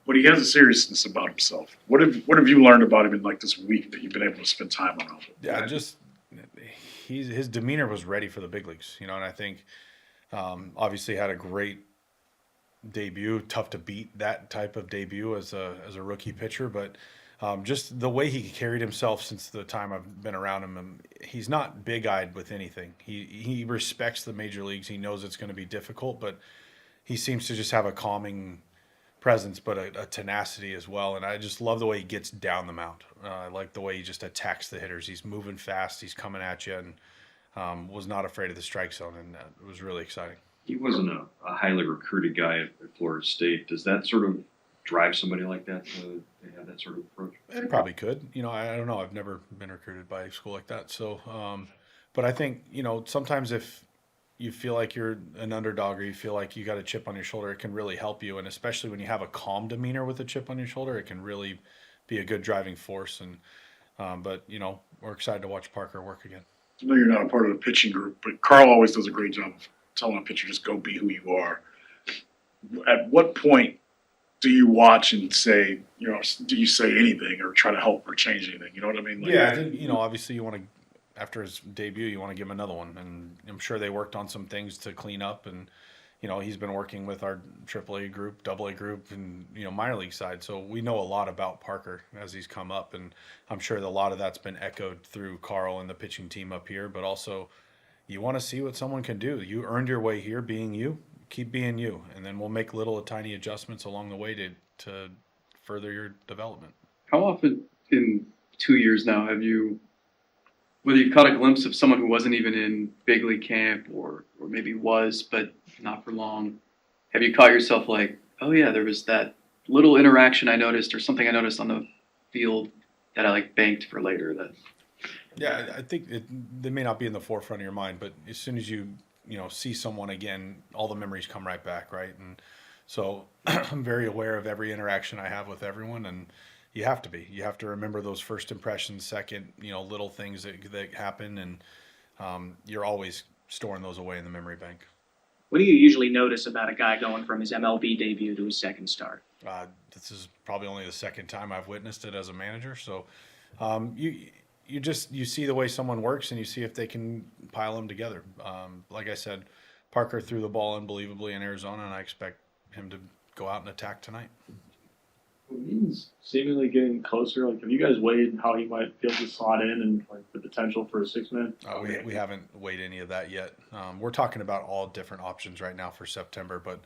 but he has a seriousness about himself. What have you learned about him in like this week that you've been able to spend time around him? Yeah, just his demeanor was ready for the big leagues, and I think obviously had a great debut. Tough to beat that type of debut as a rookie pitcher, but just the way he carried himself since the time I've been around him, he's not big eyed with anything. He respects the major leagues. He knows it's going to be difficult, but he seems to just have a calming presence, but a tenacity as well. And I just love the way he gets down the mound. I like the way he just attacks the hitters. He's moving fast. He's coming at you, and was not afraid of the strike zone, and it was really exciting. He wasn't a highly recruited guy at Florida State. Does that sort of drive somebody like that to have that sort of approach? It probably could. I don't know. I've never been recruited by a school like that. So, but I think, sometimes if you feel like you're an underdog or you feel like you got a chip on your shoulder, it can really help you. And especially when you have a calm demeanor with a chip on your shoulder, it can really be a good driving force. And, but, we're excited to watch Parker work again. I know you're not a part of the pitching group, but Carl always does a great job of telling a pitcher just go be who you are. At what point do you watch and say, do you say anything or try to help or change anything? You know what I mean? Yeah, I think, obviously you want to, after his debut, you want to give him another one. And I'm sure they worked on some things to clean up. And, he's been working with our AAA group, AA group, and, minor league side. So we know a lot about Parker as he's come up. And I'm sure that a lot of that's been echoed through Carl and the pitching team up here. But also, you want to see what someone can do. You earned your way here being you. Keep being you. And then we'll make little tiny adjustments along the way to further your development. How often in 2 years now have you, whether you've caught a glimpse of someone who wasn't even in big league camp or maybe was, but not for long, have you caught yourself like, oh yeah, there was that little interaction I noticed or something I noticed on the field that I like banked for later? Yeah, I think they may not be in the forefront of your mind, but as soon as you see someone again, all the memories come right back, right? And so I'm very aware of every interaction I have with everyone, and you have to be. You have to remember those first impressions, second, little things that happen, and you're always storing those away in the memory bank. What do you usually notice about a guy going from his MLB debut to his second start? This is probably only the second time I've witnessed it as a manager, so you see the way someone works and you see if they can pile them together. Like I said, Parker threw the ball unbelievably in Arizona, and I expect him to go out and attack tonight. He's seemingly getting closer. Like, have you guys weighed how he might be able to slot in and like the potential for a 6-man? We haven't weighed any of that yet. We're talking about all different options right now for September, but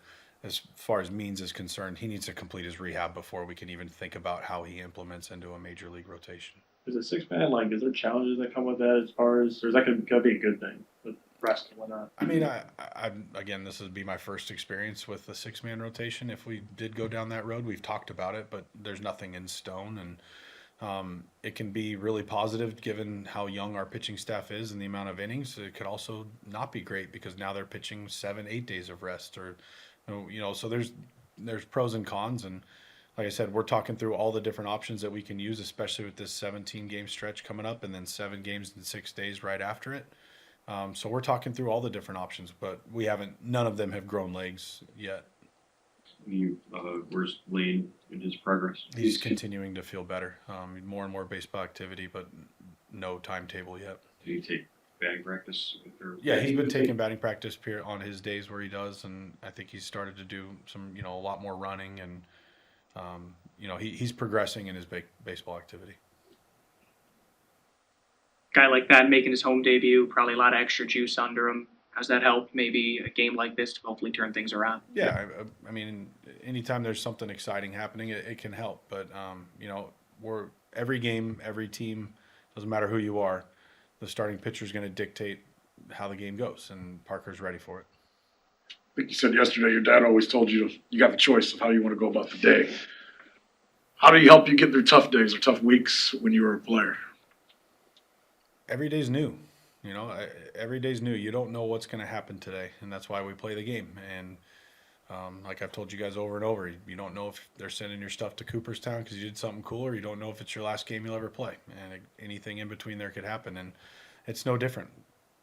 as far as Means is concerned, he needs to complete his rehab before we can even think about how he implements into a major league rotation. Is a 6-man, like, is there challenges that come with that as far as, or is that going to be a good thing with rest and whatnot? I mean, I again, this would be my first experience with the 6-man rotation. If we did go down that road, we've talked about it, but there's nothing in stone, and it can be really positive given how young our pitching staff is and the amount of innings. It could also not be great because now they're pitching 7-8 days of rest, or so there's pros and cons. And like I said, we're talking through all the different options that we can use, especially with this 17-game stretch coming up and then 7 games in 6 days right after it. So we're talking through all the different options, but none of them have grown legs yet. Where's Lane in his progress? He's continuing to feel better. More and more baseball activity, but no timetable yet. Did he take batting practice? Yeah, he's been taking batting practice on his days where he does, and I think he's started to do some, a lot more running, and he's progressing in his baseball activity. Guy like that making his home debut, probably a lot of extra juice under him. How's that help maybe a game like this to hopefully turn things around? Yeah, I mean, anytime there's something exciting happening, it can help. But, we're every game, every team, doesn't matter who you are, the starting pitcher is going to dictate how the game goes, and Parker's ready for it. I think you said yesterday your dad always told you you got the choice of how you want to go about the day. How do you help you get through tough days or tough weeks when you were a player? Every day's new. Every day's new. You don't know what's going to happen today, and that's why we play the game. And like I've told you guys over and over, you don't know if they're sending your stuff to Cooperstown because you did something cool, or you don't know if it's your last game you'll ever play. And anything in between there could happen, and it's no different.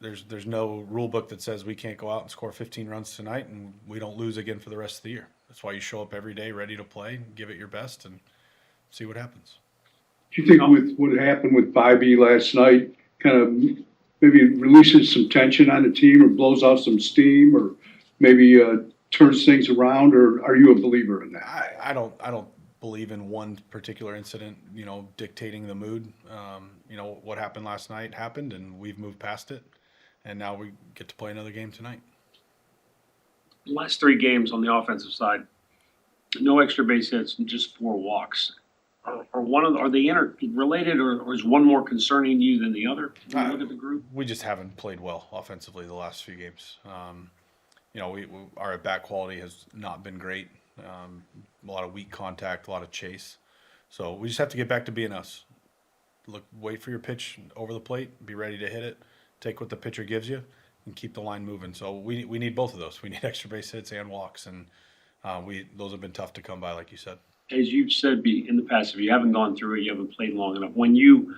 There's no rule book that says we can't go out and score 15 runs tonight and we don't lose again for the rest of the year. That's why you show up every day ready to play, give it your best, and see what happens. Do you think with what happened with 5E last night, kind of maybe releases some tension on the team or blows off some steam or maybe turns things around, or are you a believer in that? I don't believe in one particular incident, dictating the mood. What happened last night happened, and we've moved past it, and now we get to play another game tonight. Last 3 games on the offensive side, no extra base hits and just 4 walks. Are they interrelated, or is one more concerning to you than the other? When you look at the group. We just haven't played well offensively the last few games. Our at-bat quality has not been great. A lot of weak contact, a lot of chase. So we just have to get back to being us. Wait for your pitch over the plate, be ready to hit it, take what the pitcher gives you, and keep the line moving. So we need both of those. We need extra base hits and walks, and those have been tough to come by, like you said. As you've said in the past, if you haven't gone through it, you haven't played long enough. When you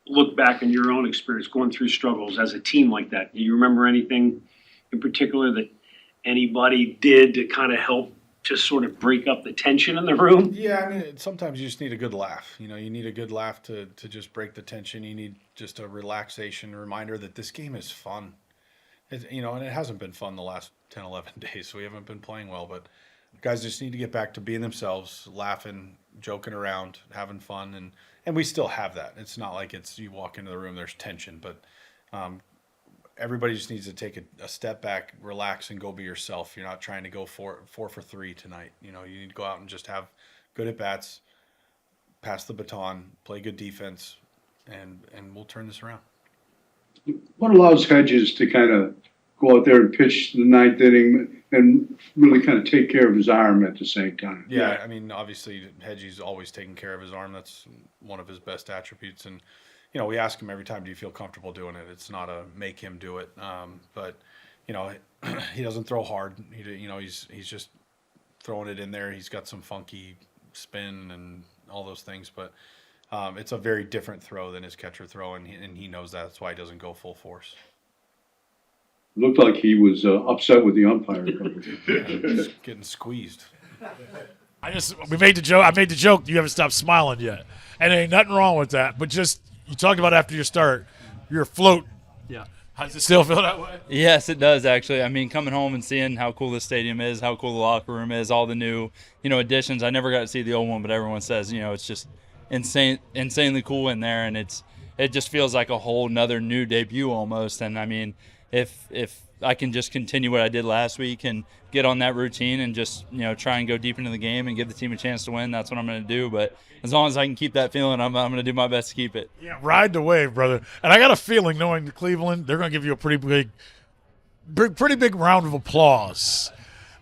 look back on your own experience going through struggles as a team like that, do you remember anything in particular that anybody did to kind of help just sort of break up the tension in the room? Yeah, I mean, sometimes you just need a good laugh. You need a good laugh to just break the tension. You need just a relaxation, a reminder that this game is fun. And it hasn't been fun the last 10, 11 days. So we haven't been playing well, but guys just need to get back to being themselves, laughing, joking around, having fun, and we still have that. It's not like you walk into the room, there's tension, but everybody just needs to take a step back, relax, and go be yourself. You're not trying to go 4 for 3 tonight. You need to go out and just have good at-bats, pass the baton, play good defense, and we'll turn this around. What allows Hedges to kind of go out there and pitch the 9th inning and really kind of take care of his arm at the same time? Yeah, I mean, obviously, Hedgie's always taking care of his arm. That's one of his best attributes. And, we ask him every time, do you feel comfortable doing it? It's not a make him do it. But, he doesn't throw hard. He's just throwing it in there. He's got some funky spin and all those things. But it's a very different throw than his catcher throw, and he knows that. That's why he doesn't go full force. Looked like he was upset with the umpire. Just getting squeezed. We made the joke. I made the joke. You haven't stopped smiling yet, and there ain't nothing wrong with that. But just you talked about after your start, you're afloat. Yeah. Does it still feel that way? Yes, it does actually. I mean, coming home and seeing how cool the stadium is, how cool the locker room is, all the new, additions. I never got to see the old one, but everyone says, it's just insanely cool in there, and it just feels like a whole nother new debut almost. And I mean, if I can just continue what I did last week and get on that routine and just, try and go deep into the game and give the team a chance to win, that's what I'm going to do. But as long as I can keep that feeling, I'm going to do my best to keep it. Yeah, ride the wave, brother. And I got a feeling, knowing Cleveland, they're going to give you a pretty big round of applause.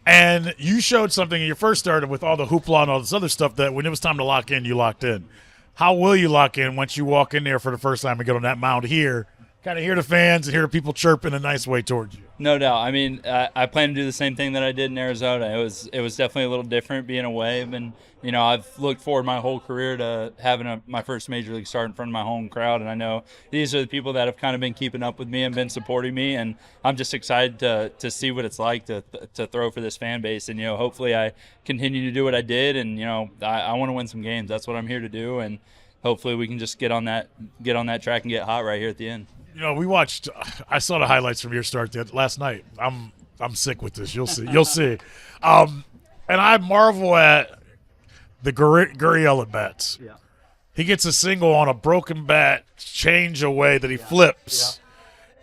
And you showed something in your first start with all the hoopla and all this other stuff that when it was time to lock in, you locked in. How will you lock in once you walk in there for the first time and get on that mound here? Kind of hear the fans and hear the people chirp in a nice way towards you. No doubt. I mean, I plan to do the same thing that I did in Arizona. It was definitely a little different being away. And I've looked forward my whole career to having my first major league start in front of my home crowd. And I know these are the people that have kind of been keeping up with me and been supporting me. And I'm just excited to see what it's like to throw for this fan base. And hopefully I continue to do what I did. And I want to win some games. That's what I'm here to do. And hopefully we can just get on that track and get hot right here at the end. I saw the highlights from your start last night. I'm sick with this. You'll see. And I marvel at the Gurriel at bats. Yeah. He gets a single on a broken bat, change away that he flips.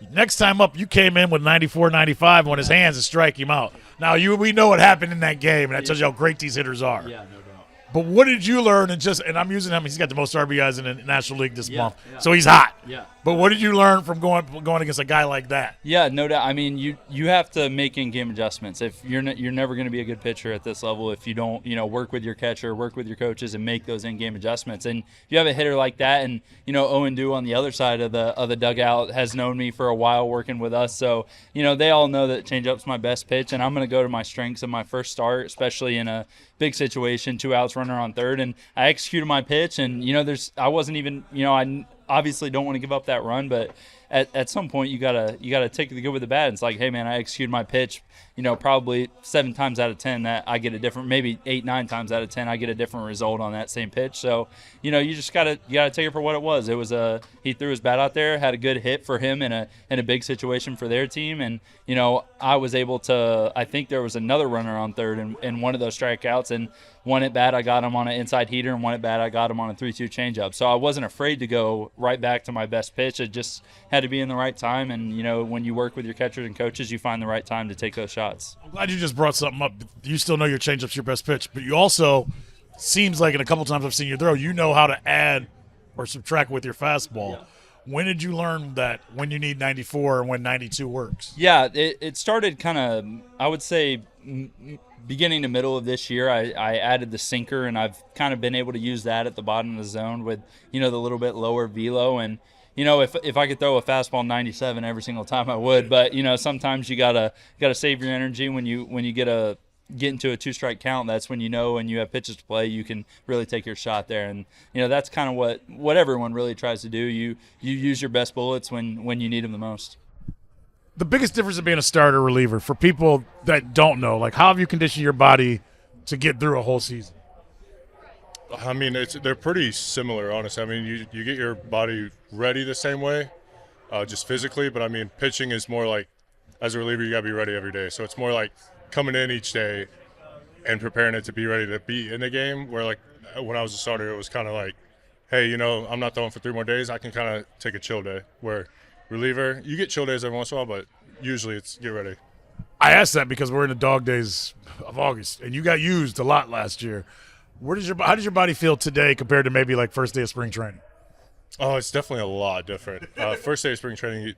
Yeah. Next time up, you came in with 94, 95 on his hands and strike him out. Now, we know what happened in that game, and that tells you how great these hitters are. Yeah, no doubt. But what did you learn? And I'm using him. He's got the most RBIs in the National League this month, so he's hot. Yeah. But what did you learn from going against a guy like that? Yeah, no doubt. I mean, you have to make in-game adjustments. If you're never going to be a good pitcher at this level if you don't work with your catcher, work with your coaches, and make those in-game adjustments. And if you have a hitter like that, and Owen Dew on the other side of the dugout has known me for a while working with us, so they all know that changeup's my best pitch, and I'm going to go to my strengths in my first start, especially in a big situation, 2 outs, runner on third, and I executed my pitch, and I wasn't even I obviously don't want to give up that run, but at some point you gotta take the good with the bad. It's like, hey man, I executed my pitch, probably 7 times out of 10 that I get a different, maybe 8, 9 times out of 10 I get a different result on that same pitch. So, you just gotta take it for what it was. It was he threw his bat out there, had a good hit for him in a big situation for their team, and I was able to. I think there was another runner on third in one of those strikeouts, and one at bat I got him on an inside heater, and one at bat I got him on a 3-2 changeup. So I wasn't afraid to go right back to my best pitch. It just had to be in the right time, and when you work with your catchers and coaches, you find the right time to take those shots. I'm glad you just brought something up. You still know your changeup's your best pitch, but you also seems like in a couple times I've seen you throw, you know how to add or subtract with your fastball. Yeah. When did you learn that when you need 94 and when 92 works? Yeah, it started kind of, I would say, beginning to middle of this year. I added the sinker, and I've kind of been able to use that at the bottom of the zone with, the little bit lower velo. And, if I could throw a fastball 97 every single time, I would. But, sometimes you gotta save your energy when you get into a 2-strike count. That's when when you have pitches to play, you can really take your shot there. And that's kind of what everyone really tries to do. You use your best bullets when you need them the most. The biggest difference of being a starter reliever for people that don't know, like, how have you conditioned your body to get through a whole season? I mean, they're pretty similar, honestly. I mean, you get your body ready the same way, just physically. But I mean, pitching is more like, as a reliever, you gotta be ready every day. So it's more like coming in each day and preparing it to be ready to be in the game. Where, like, when I was a starter, it was kind of like, hey, I'm not throwing for 3 more days. I can kind of take a chill day. Where reliever, you get chill days every once in a while, but usually it's get ready. I asked that because we're in the dog days of August, and you got used a lot last year. How does your body feel today compared to maybe like first day of spring training? Oh, it's definitely a lot different. First day of spring training,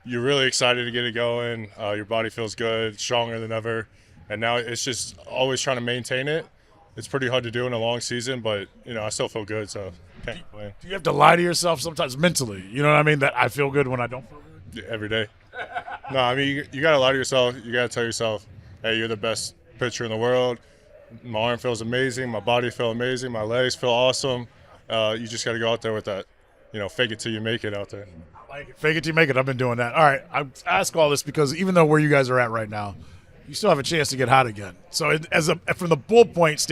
you're really excited to get it going. Your body feels good, stronger than ever. And now it's just always trying to maintain it. It's pretty hard to do in a long season, but, I still feel good, so can't complain. Do you have to lie to yourself sometimes mentally? You know what I mean? That I feel good when I don't feel good? Every day. No, I mean, you got to lie to yourself. You got to tell yourself, hey, you're the best pitcher in the world. My arm feels amazing. My body feels amazing. My legs feel awesome. You just got to go out there with that, fake it till you make it out there. Like it. Fake it till you make it. I've been doing that. All right. I ask all this because even though where you guys are at right now, you still have a chance to get hot again. So from the bull point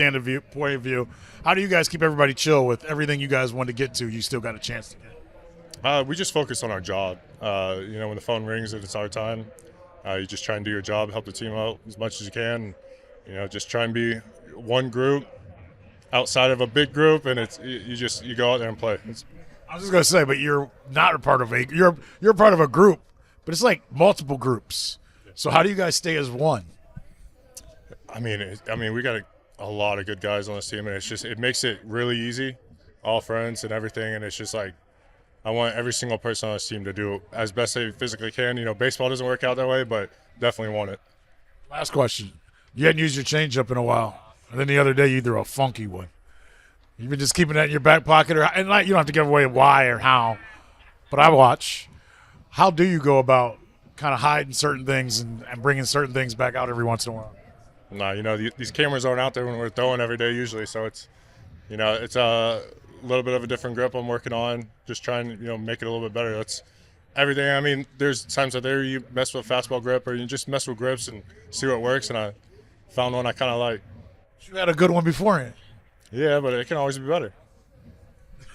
point of view, how do you guys keep everybody chill with everything you guys want to get to? You still got a chance to get. We just focus on our job. When the phone rings and it's our time, you just try and do your job, help the team out as much as you can. Just try and be one group outside of a big group, and you go out there and play. I was just gonna say, but you're not a part of you're part of a group, but it's like multiple groups. So how do you guys stay as one? I mean, we got a lot of good guys on this team, and it makes it really easy, all friends and everything, and it's just like, I want every single person on this team to do as best they physically can. Baseball doesn't work out that way, but definitely want it. Last question. You hadn't used your changeup in a while, and then the other day you threw a funky one. You've been just keeping that in your back pocket, and you don't have to give away why or how, but I watch. How do you go about kind of hiding certain things and bringing certain things back out every once in a while? No, these cameras aren't out there when we're throwing every day usually, so it's a little bit of a different grip I'm working on, just trying to make it a little bit better. That's everything. I mean, there's times out there you mess with fastball grip or you just mess with grips and see what works, and I found one I kind of like. You had a good one beforehand. Yeah, but it can always be better.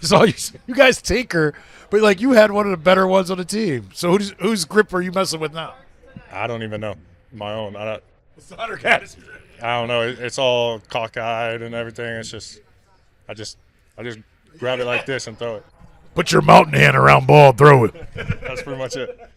So you guys tinker, but like you had one of the better ones on the team. So whose grip are you messing with now? I don't even know. My own. It's the Hunter Gaddis. I don't know. It's all cockeyed and everything. It's just, I just grab it like this and throw it. Put your mountain hand around ball, throw it. That's pretty much it.